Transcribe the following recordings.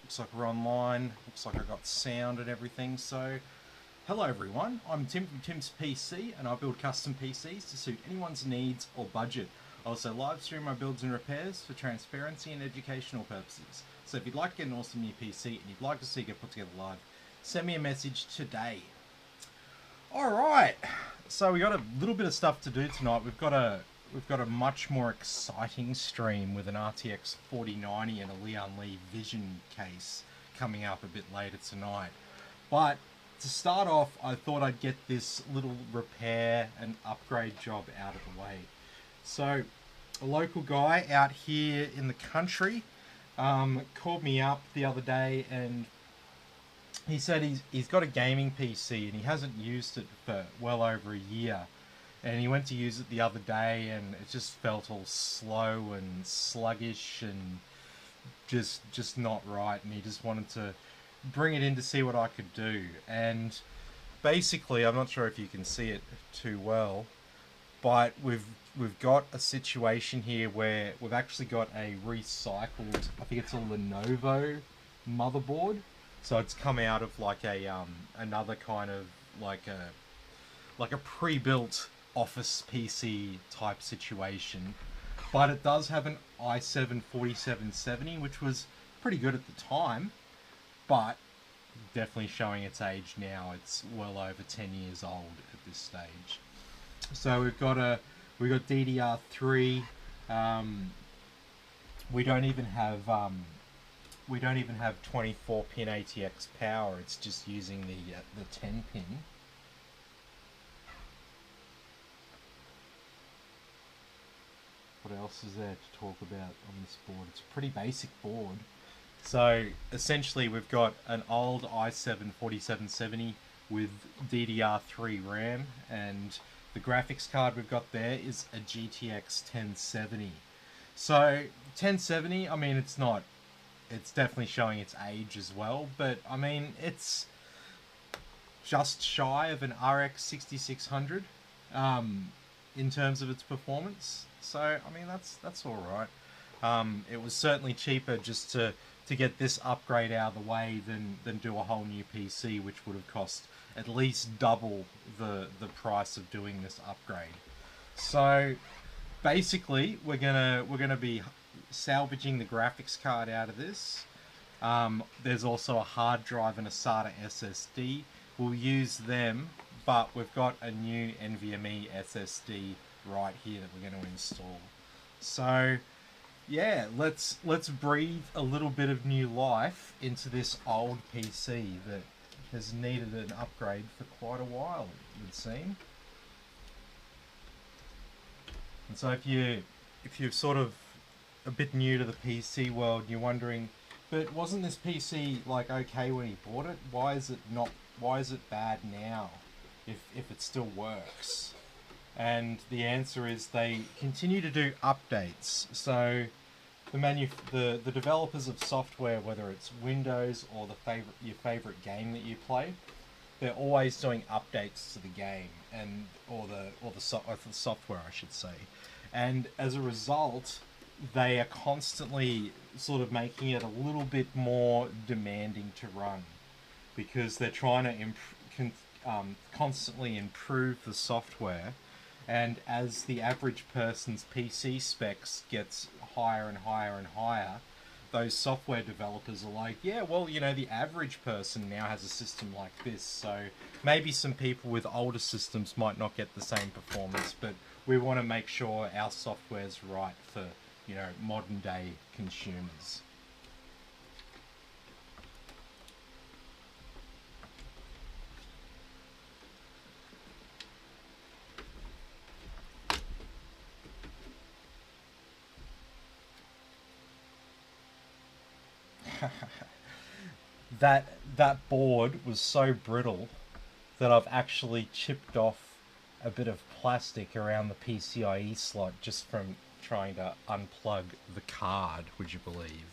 Looks like we're online. Looks like I got sound and everything. So, hello everyone. I'm Tim from Tim's PC, and I build custom PCs to suit anyone's needs or budget. I also live stream my builds and repairs for transparency and educational purposes. So if you'd like to get an awesome new PC and you'd like to see it get put together live, send me a message today. Alright, so we got a little bit of stuff to do tonight. We've got a much more exciting stream with an RTX 4090 and a Leon Lee Vision case coming up a bit later tonight. But to start off, I thought I'd get this little repair and upgrade job out of the way. So, a local guy out here in the country called me up the other day, and he said he's got a gaming PC and he hasn't used it for well over a year. And he went to use it the other day and it just felt all slow and sluggish and just not right, and he just wanted to bring it in to see what I could do. And basically, I'm not sure if you can see it too well, but we've got a situation here where we've actually got a recycled, I think it's a Lenovo motherboard. So it's come out of like a another kind of like a pre-built office PC type situation, but it does have an i7 4770, which was pretty good at the time, but definitely showing its age now. It's well over 10 years old at this stage. So we've got DDR3. We don't even have 24 pin ATX power. It's just using the 10 pin. What else is there to talk about on this board? It's a pretty basic board. So essentially we've got an old i7 4770 with DDR3 RAM, and the graphics card we've got there is a GTX 1070. So 1070, I mean, it's definitely showing its age as well, but I mean, it's just shy of an RX 6600 in terms of its performance. So I mean, that's all right. It was certainly cheaper just to get this upgrade out of the way than do a whole new PC, which would have cost at least double the price of doing this upgrade. So basically, we're gonna be salvaging the graphics card out of this. There's also a hard drive and a SATA SSD. We'll use them, but we've got a new NVMe SSD right here that we're going to install. So yeah, let's breathe a little bit of new life into this old PC that has needed an upgrade for quite a while, it would seem. And so if you're sort of a bit new to the PC world, you're wondering, but wasn't this PC like okay when he bought it? Why is it bad now if it still works? And the answer is they continue to do updates. So the developers of software, whether it's Windows or your favorite game that you play, they're always doing updates to the game or the software, I should say. And as a result, they are constantly sort of making it a little bit more demanding to run, because they're trying to constantly improve the software. And as the average person's PC specs gets higher and higher and higher, those software developers are like, yeah, well, you know, the average person now has a system like this, so maybe some people with older systems might not get the same performance, but we want to make sure our software's right for, you know, modern day consumers. that board was so brittle that I've actually chipped off a bit of plastic around the PCIe slot just from trying to unplug the card, would you believe?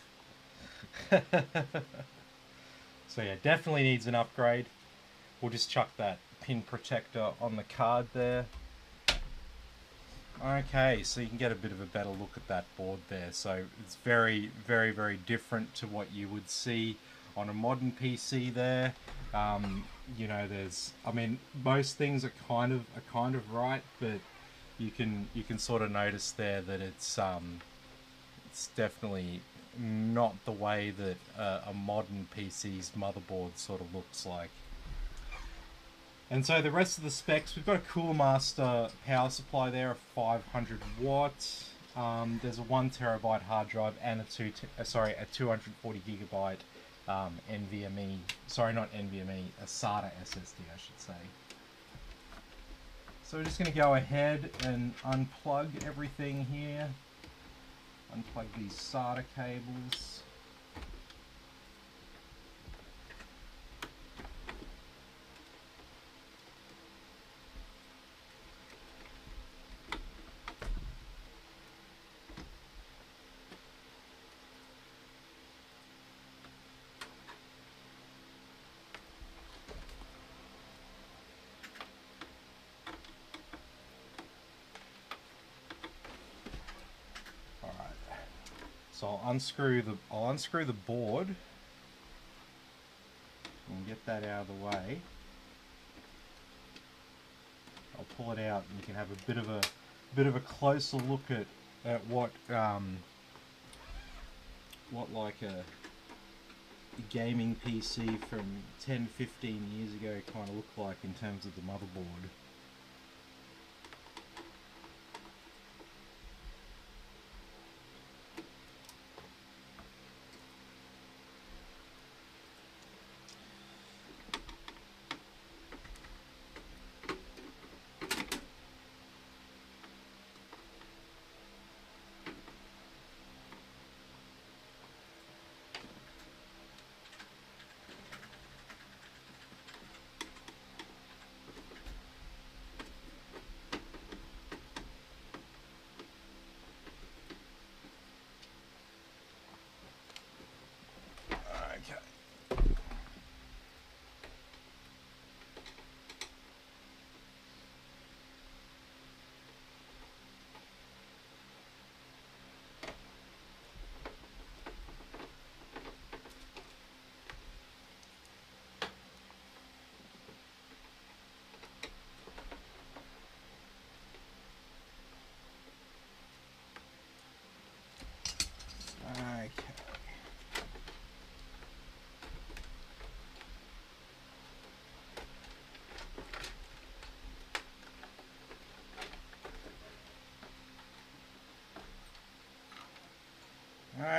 So yeah, definitely needs an upgrade. We'll just chuck that pin protector on the card there. Okay, so you can get a bit of a better look at that board there. So it's very, very, very different to what you would see on a modern PC there. You know, I mean, most things are kind of right, but you can sort of notice there that it's definitely not the way that a modern PC's motherboard sort of looks like. And so the rest of the specs, we've got a Cooler Master power supply there of 500 watts. There's a 1 terabyte hard drive and a 240 gigabyte NVMe. Sorry, not NVMe, a SATA SSD, I should say. So we're just going to go ahead and unplug everything here. Unplug these SATA cables. So I'll unscrew the board and get that out of the way. I'll pull it out and you can have a bit of a closer look at what like a gaming PC from 10-15 years ago kind of looked like in terms of the motherboard.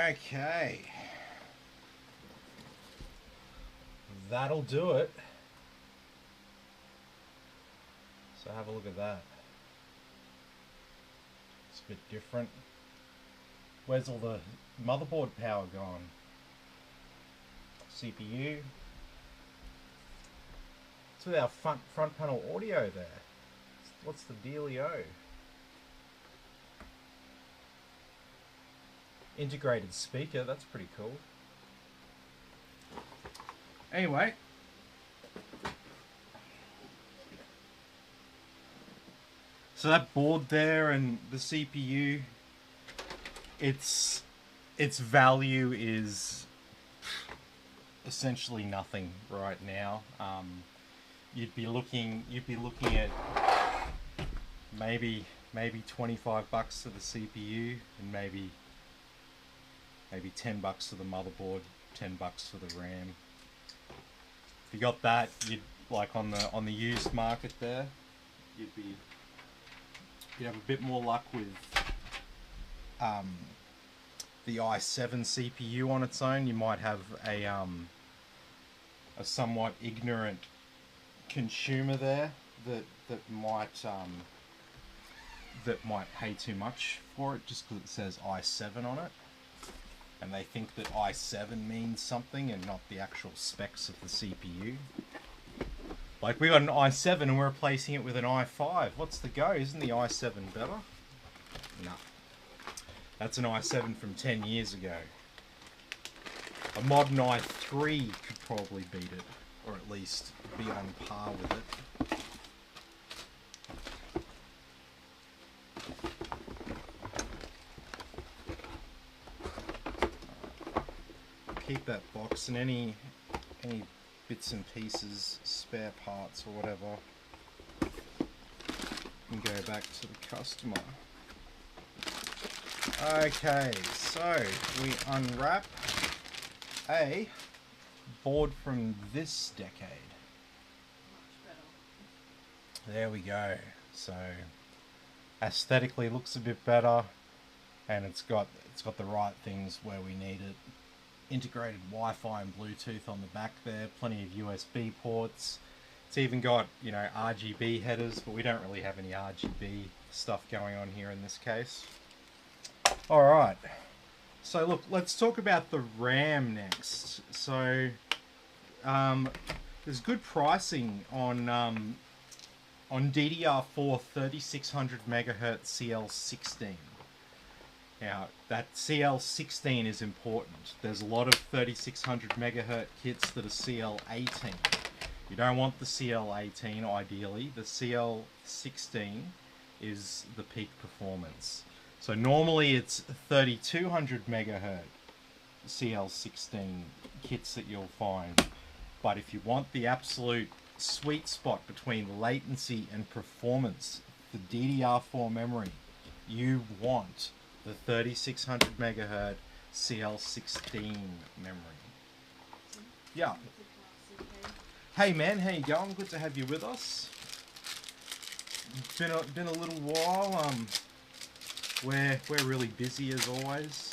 Okay, that'll do it. So have a look at that. It's a bit different. Where's all the motherboard power gone? CPU. It's with our front panel audio there. What's the dealio? Integrated speaker, that's pretty cool. Anyway, so that board there and the CPU, its value is essentially nothing right now. You'd be looking at maybe $25 for the CPU and maybe $10 for the motherboard, $10 for the RAM. If you got that, you'd like on the used market there, you'd have a bit more luck with the i7 CPU on its own. You might have a somewhat ignorant consumer there that might pay too much for it just because it says i7 on it. And they think that i7 means something and not the actual specs of the CPU. Like, we got an i7 and we're replacing it with an i5. What's the go? Isn't the i7 better? No. That's an i7 from 10 years ago. A modern i3 could probably beat it, or at least be on par with it. keep that box, and any bits and pieces, spare parts or whatever, can go back to the customer. Okay, so we unwrap a board from this decade. There we go. So aesthetically looks a bit better, and it's got the right things where we need it. Integrated Wi-Fi and Bluetooth on the back there, plenty of USB ports. It's even got, you know, RGB headers, but we don't really have any RGB stuff going on here in this case. Alright, so look, let's talk about the RAM next. So there's good pricing on DDR4 3600 MHz CL16. Now, that CL16 is important. There's a lot of 3600 MHz kits that are CL18. You don't want the CL18 ideally. The CL16 is the peak performance. So normally it's 3200 MHz CL16 kits that you'll find. But if you want the absolute sweet spot between latency and performance for DDR4 memory, you want the 3600 MHz CL16 memory. Yeah. Hey man, how you going? Good to have you with us. It's been a little while. We're really busy as always.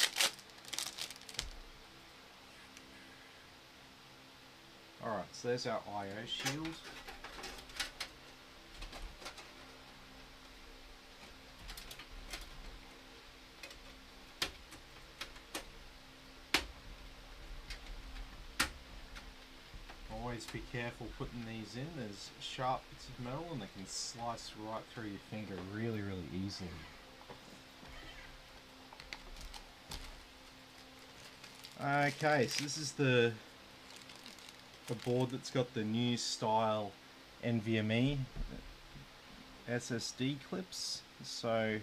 Alright, so there's our I/O shield. Always be careful putting these in. There's sharp bits of metal and they can slice right through your finger really easily. Okay, so this is the board that's got the new style NVMe SSD clips, so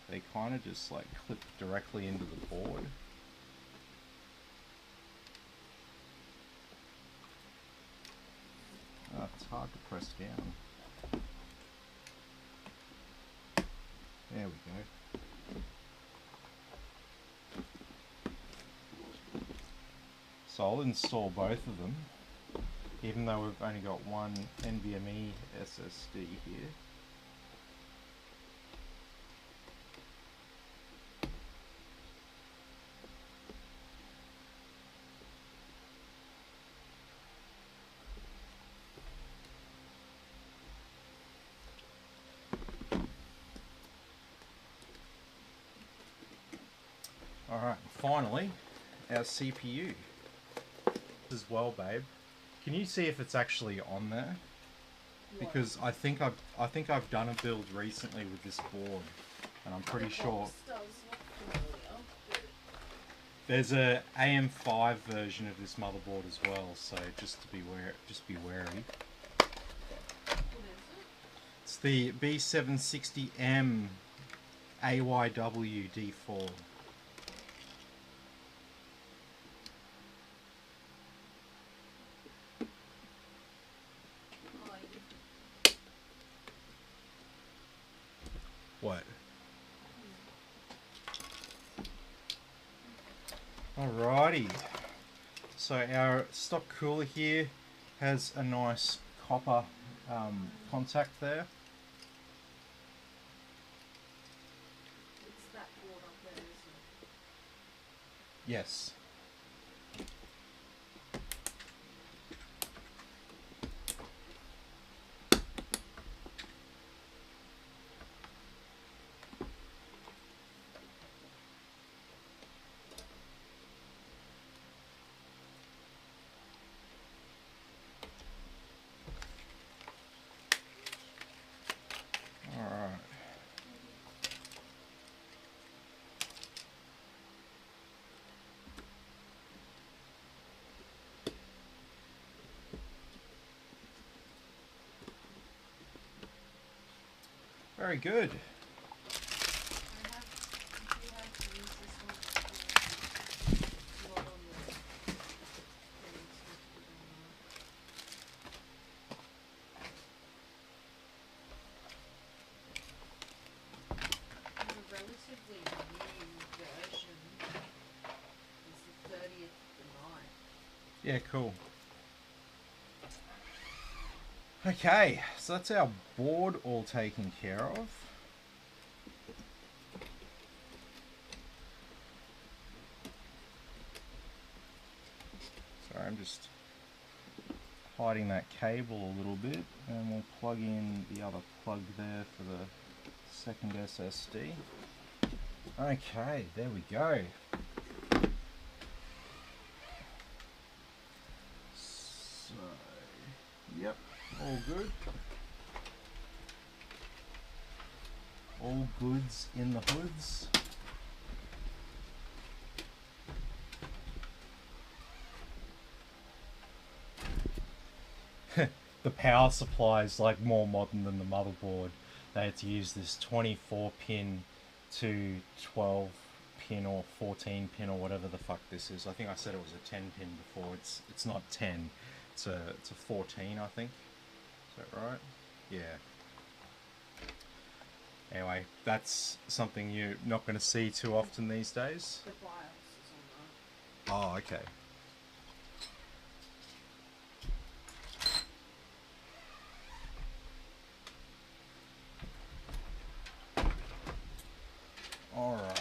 they kind of just like clip directly into the board. Oh, it's hard to press down. There we go. So I'll install both of them, even though we've only got one NVMe SSD here. Alright, finally, our CPU. As well, babe. Can you see if it's actually on there? Because I think I've done a build recently with this board, and I'm pretty sure there's a AM5 version of this motherboard as well. So just be wary. It's the B760M AYW D4. What? Alrighty. So our stock cooler here has a nice copper contact there. It's that board up there, isn't it? Yes. Very good. Yeah, cool. Okay, so that's our board all taken care of. Sorry, I'm just hiding that cable a little bit, and we'll plug in the other plug there for the second SSD. Okay, there we go. So, yep, all good. All goods in the hoods. The power supply is like more modern than the motherboard. They had to use this 24 pin to 12 pin or 14 pin or whatever the fuck this is. I think I said it was a 10 pin before. It's not 10. It's a 14, I think. Is that right? Yeah. Anyway, that's something you're not going to see too often these days. The BIOS is on that. Oh, okay. All right.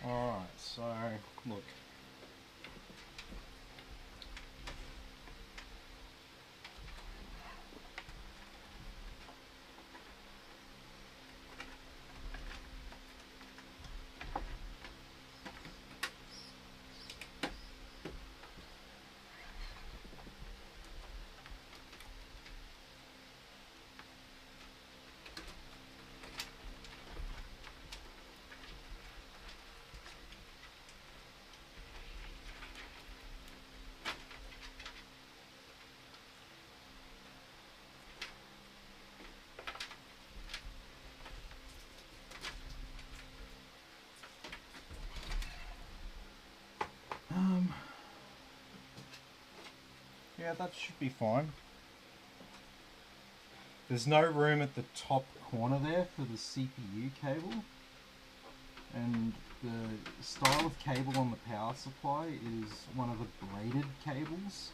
Alright, so look. Yeah, that should be fine. There's no room at the top corner there for the CPU cable, and the style of cable on the power supply is one of the braided cables,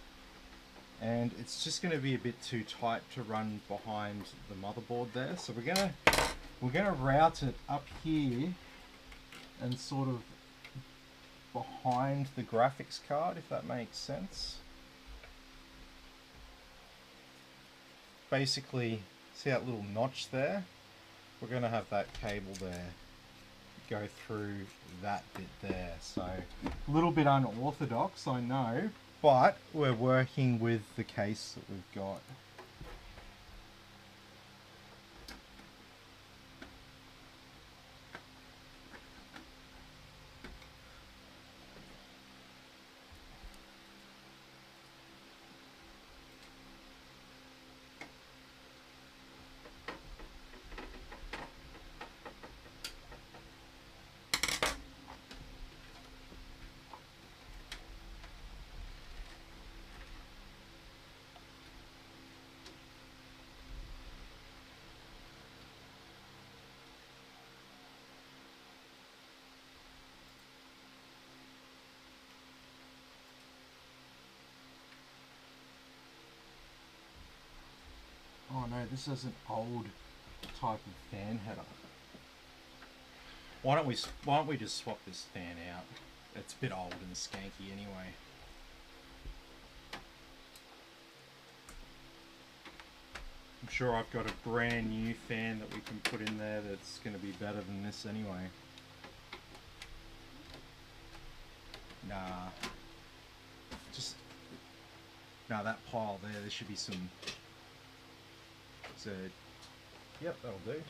and it's just going to be a bit too tight to run behind the motherboard there. So we're gonna route it up here and sort of behind the graphics card, if that makes sense. Basically, see that little notch there? We're going to have that cable there go through that bit there. So a little bit unorthodox, I know, but we're working with the case that we've got. this is an old type of fan header. Why don't we just swap this fan out? It's a bit old and skanky anyway. I'm sure I've got a brand new fan that we can put in there that's going to be better than this anyway. Nah. Nah, that pile there should be some... So, yep, that'll do.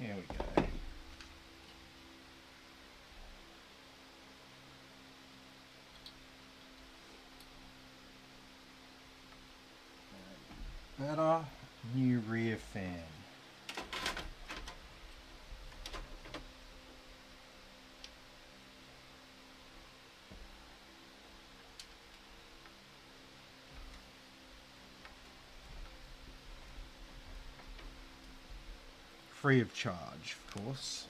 There we go. Better new rear fan. Free of charge, of course.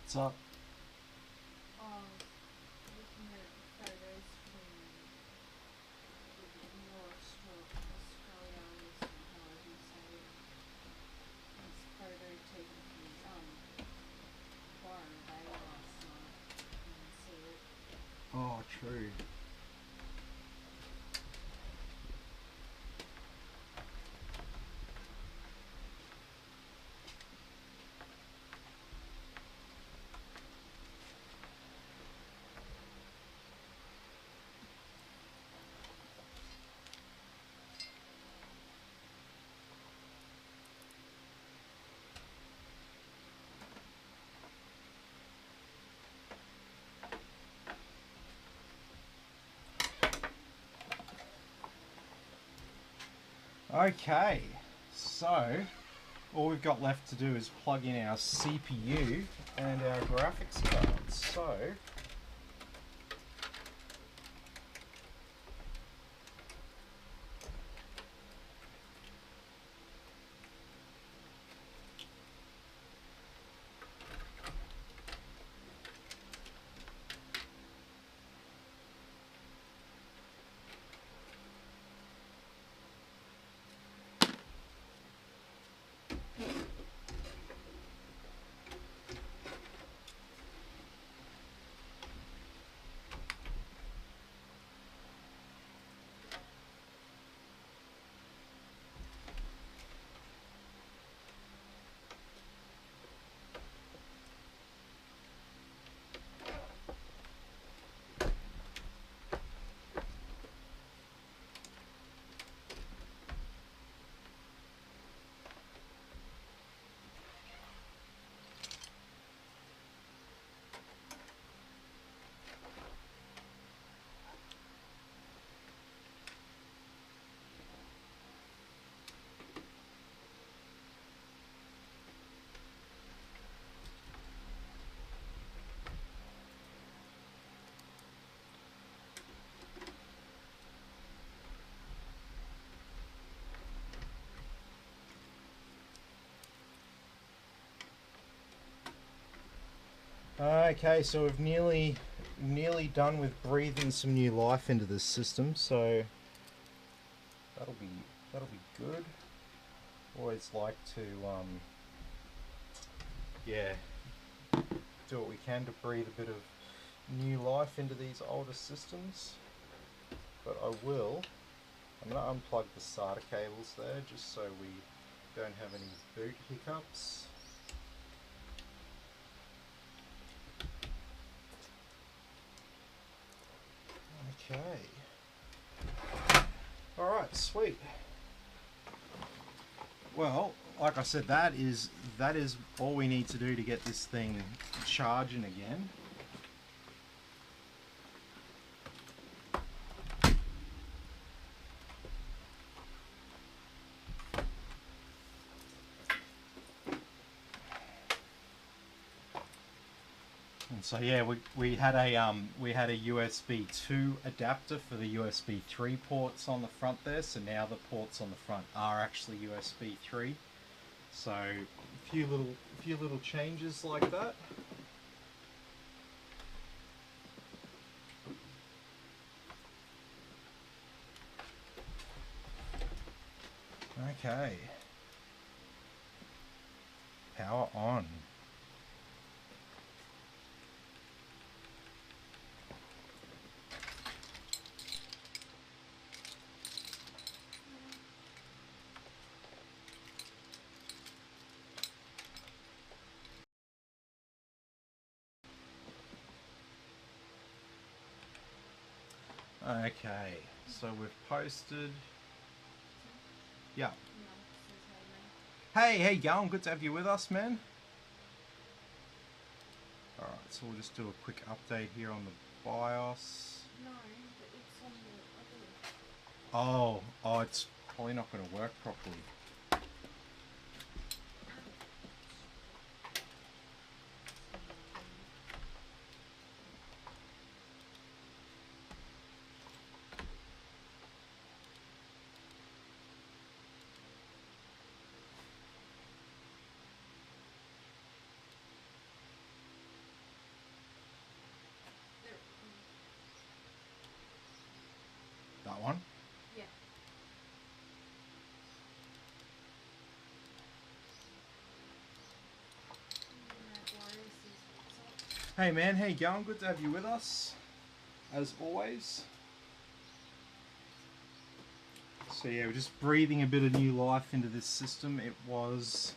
What's up? Looking at photos from Australians, however you say it. This photo taken from Byron Bay last night. You can see it. Oh, true. Okay, so all we've got left to do is plug in our CPU and our graphics card. So okay, so we've nearly done with breathing some new life into this system, so that'll be good. Always like to yeah, do what we can to breathe a bit of new life into these older systems. But I'm going to unplug the SATA cables there just so we don't have any boot hiccups. Okay. Alright, sweet. Well, like I said, that is all we need to do to get this thing charging again. And so yeah, we had a USB 2 adapter for the USB 3 ports on the front there. So now the ports on the front are actually USB 3. So a few little changes like that. Okay. Power on. Okay, so we've posted. Yeah. Hey, how you going? Good to have you with us, man. Alright, so we'll just do a quick update here on the BIOS. No, but it's on the other. Oh, it's probably not going to work properly. That one? Yeah. Hey man, how you going? Good to have you with us, as always. So yeah, we're just breathing a bit of new life into this system. It was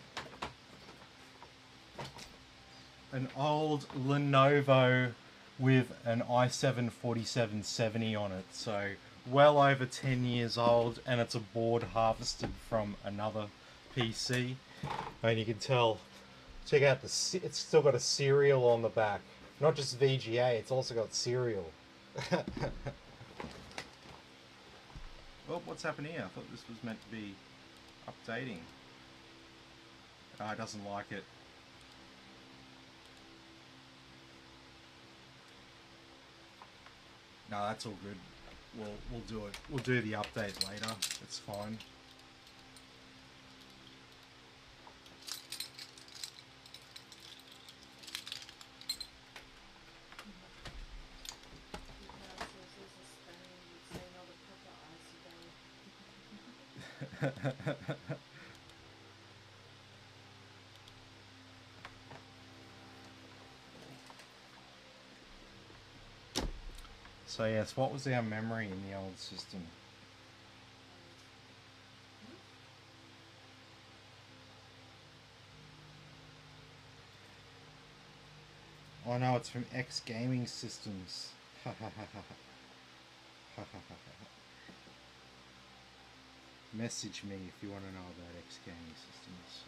an old Lenovo with an i7-4770 on it, so well over 10 years old, and it's a board harvested from another PC. And you can tell, check out it's still got a serial on the back. Not just VGA, it's also got serial. Oh, what's happened here? I thought this was meant to be updating. Ah, it doesn't like it. No, that's all good. We'll do it. We'll do the update later. It's fine. So yes, what was our memory in the old system? Oh no, it's from X Gaming Systems. Message me if you want to know about X Gaming Systems.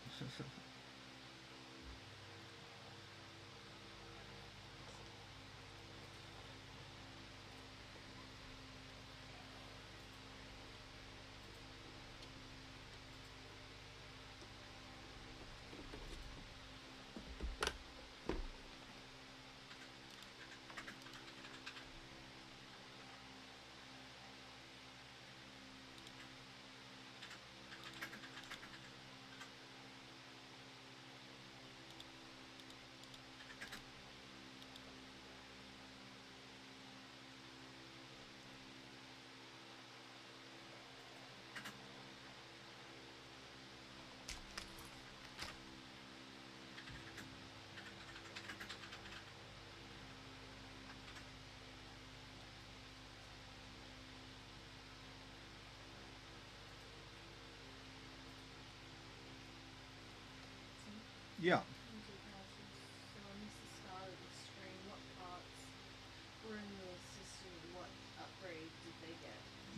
Yeah.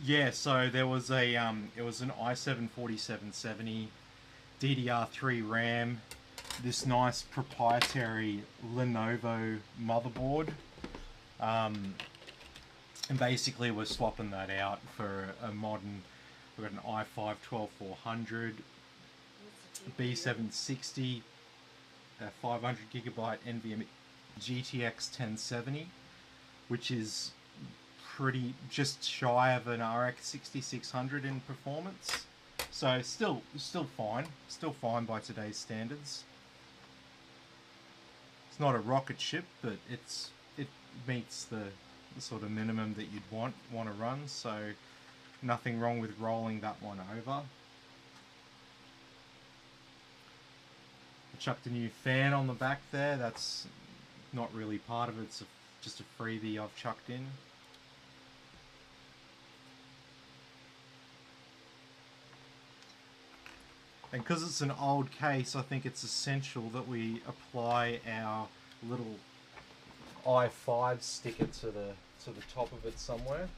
Yeah, so there was a it was an i7 4770 DDR3 RAM, this nice proprietary Lenovo motherboard, and basically we're swapping that out for a modern. We've got an i5 12400, B760, a 500 gigabyte NVMe GTX 1070, which is pretty just shy of an RX 6600 in performance. So still fine by today's standards. It's not a rocket ship, but it meets the sort of minimum that you'd want to run. So nothing wrong with rolling that one over. I chucked a new fan on the back there. That's not really part of it. It's just a freebie I've chucked in. And because it's an old case, I think it's essential that we apply our little i5 sticker to the top of it somewhere.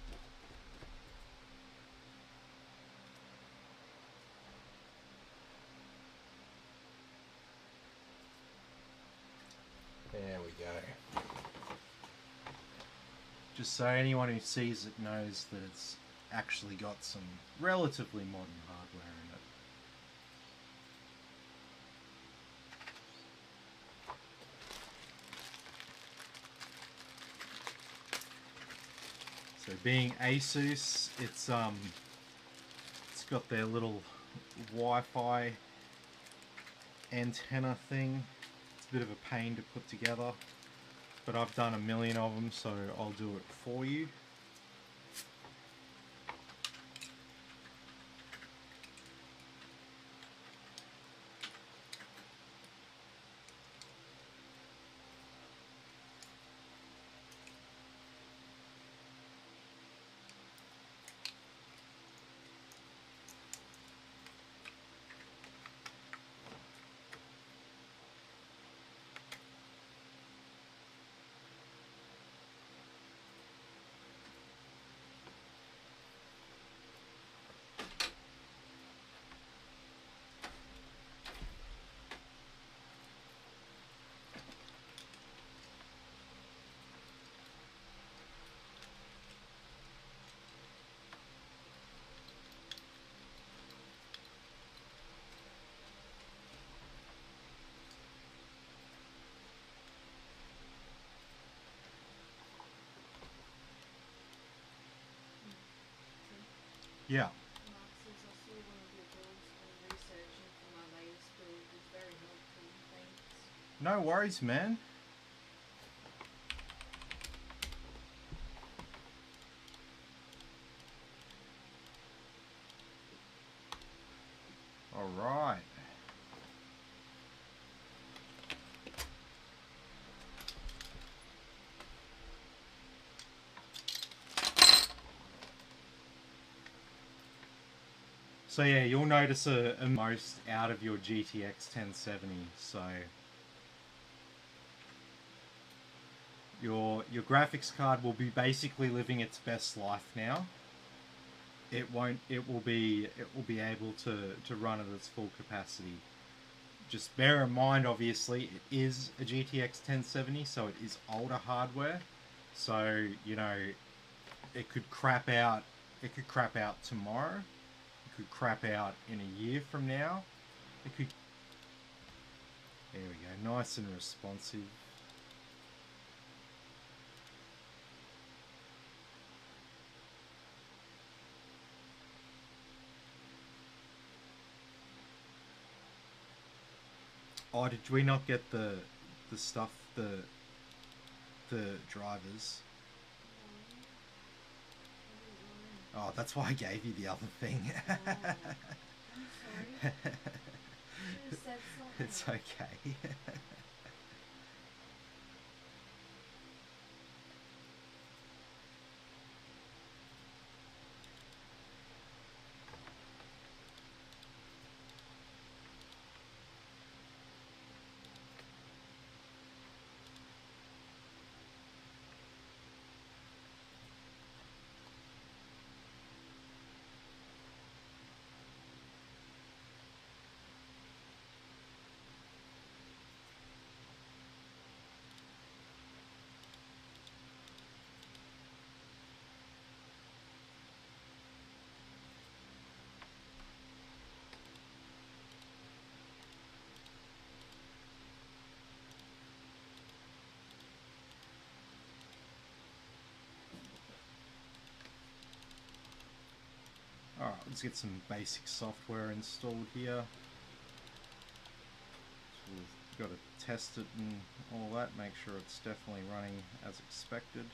There we go. Just so anyone who sees it knows that it's actually got some relatively modern hardware in it. So being Asus, it's got their little Wi-Fi antenna thing. It's a bit of a pain to put together, but I've done a million of them, so I'll do it for you. Yeah. Mark says, I saw one of your builds when researching for my latest build. It was very helpful. Thanks. No worries, man. All right. So yeah, you'll notice a most out of your GTX 1070. So your graphics card will be basically living its best life now. It won't. It will be able to run at its full capacity. Just bear in mind, obviously, it is a GTX 1070, so it is older hardware. So you know, it could crap out. It could crap out tomorrow. It could crap out in a year from now. It could. There we go. Nice and responsive. Oh, did we not get the stuff, the drivers? Oh, that's why I gave you the other thing. Oh, I'm sorry. Should have said something. It's okay. Alright, let's get some basic software installed here. So we've got to test it and all that, make sure it's definitely running as expected.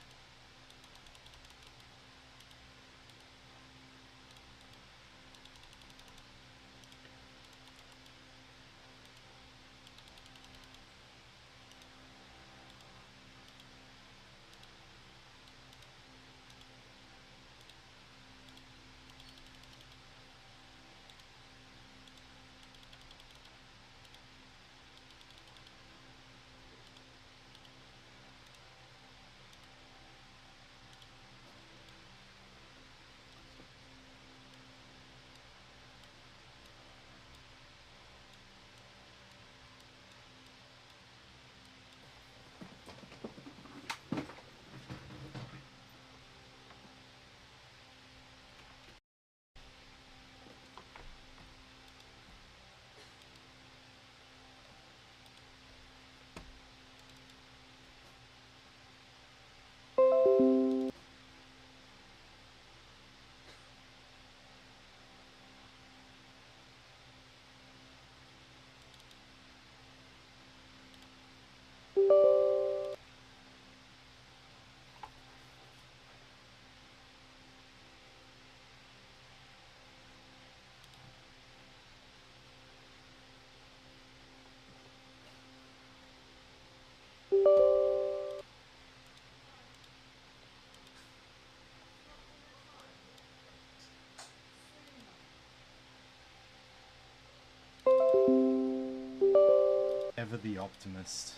Ever the optimist.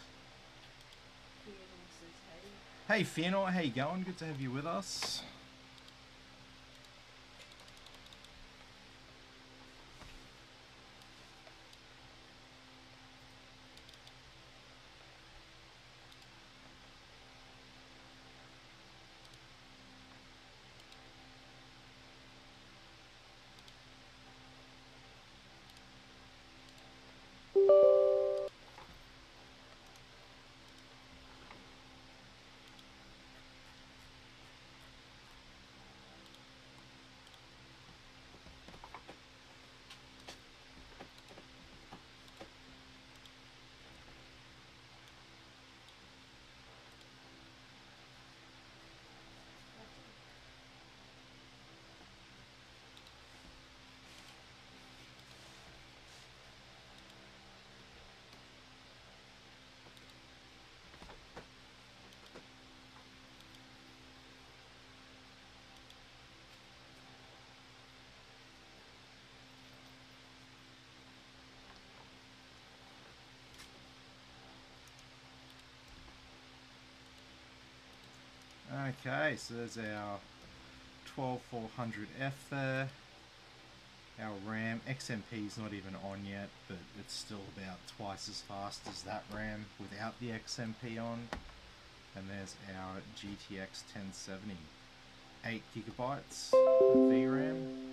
Theodore says, hey. Hey Fianor, how you going? Good to have you with us. Okay, so there's our 12400F there. Our RAM, XMP is not even on yet, but it's still about twice as fast as that RAM without the XMP on. And there's our GTX 1070, 8 gigabytes of VRAM.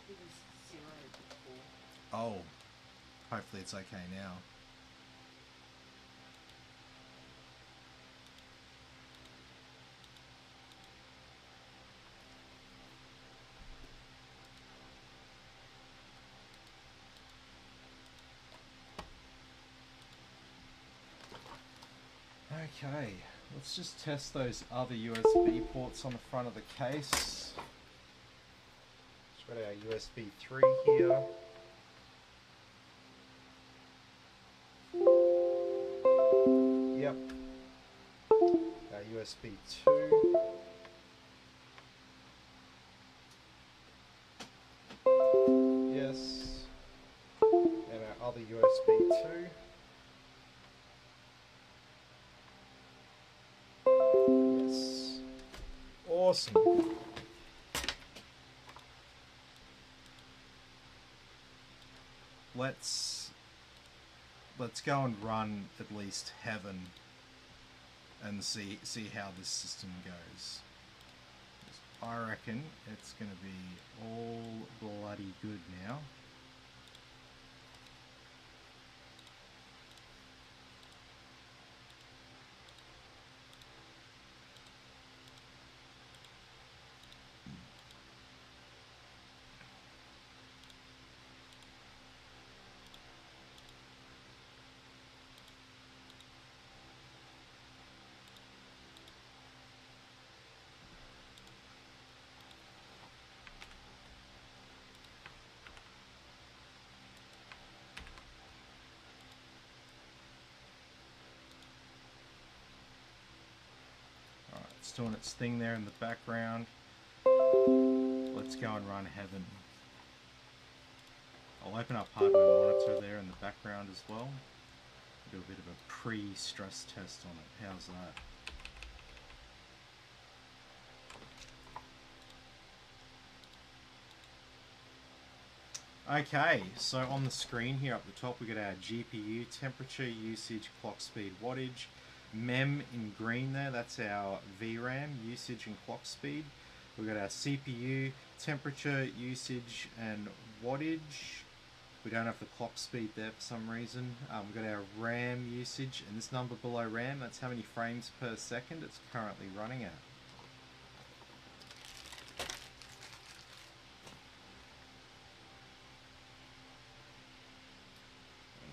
It was 0 before. Oh, hopefully it's okay now. Okay, let's just test those other USB ports on the front of the case. Let's got our USB 3 here. Yep. Our USB 2. Yes. And our other USB 2. Yes. Awesome. Let's go and run at least Heaven and see how this system goes. I reckon it's going to be all bloody good now. It's doing its thing there in the background. Let's go and run Heaven. I'll open up hardware monitor there in the background as well. Do a bit of a pre-stress test on it. How's that? Okay, so on the screen here up the top we got our GPU temperature, usage, clock speed, wattage. MEM in green there, that's our VRAM, usage and clock speed. We've got our CPU, temperature, usage and wattage. We don't have the clock speed there for some reason. We've got our RAM usage, and this number below RAM, that's how many frames per second it's currently running at.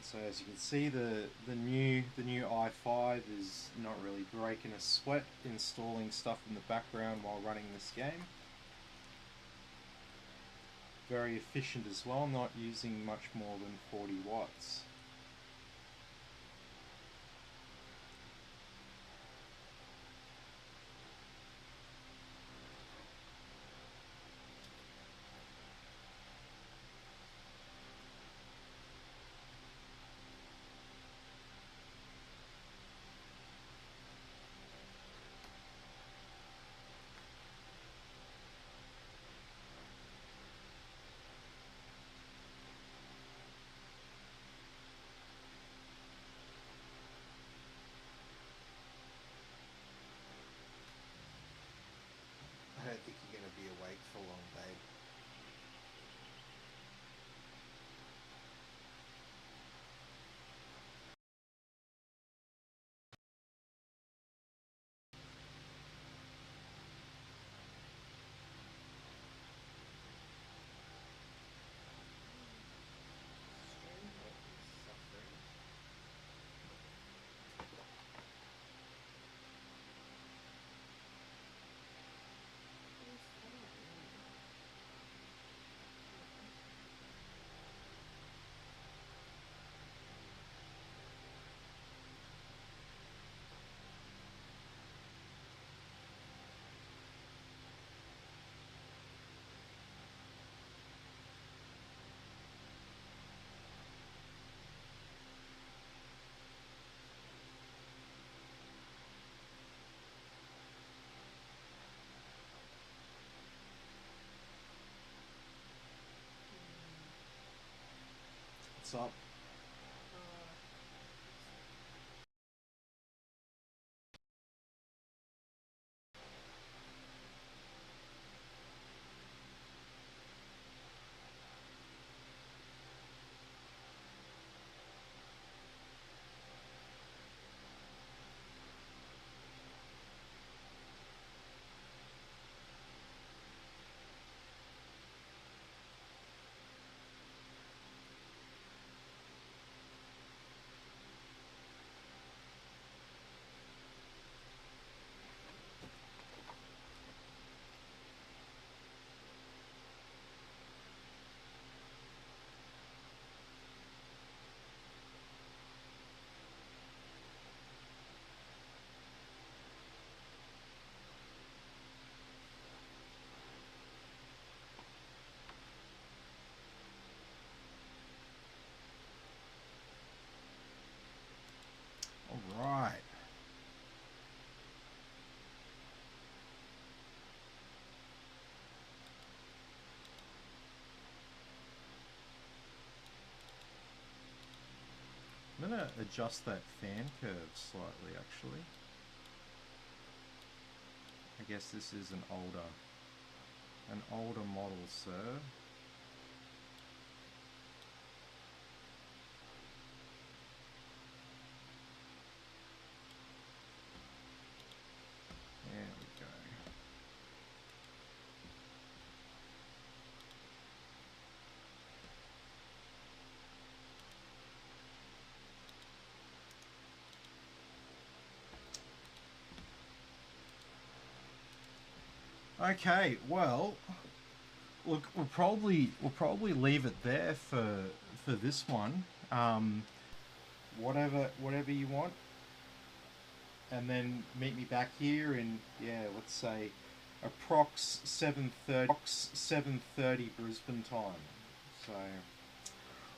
So as you can see, the new i5 is not really breaking a sweat installing stuff in the background while running this game. Very efficient as well, not using much more than 40 watts. What's up? All right. I'm going to adjust that fan curve slightly, actually. I guess this is an older model, sir. There we go. Okay, well, look, we'll probably leave it there for this one. Whatever you want, and then meet me back here in, yeah, let's say approx 7:30 Brisbane time. So,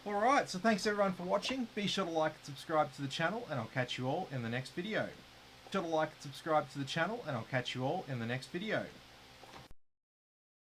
all right. So thanks everyone for watching. Be sure to like and subscribe to the channel, and I'll catch you all in the next video. Be sure to like and subscribe to the channel, and I'll catch you all in the next video.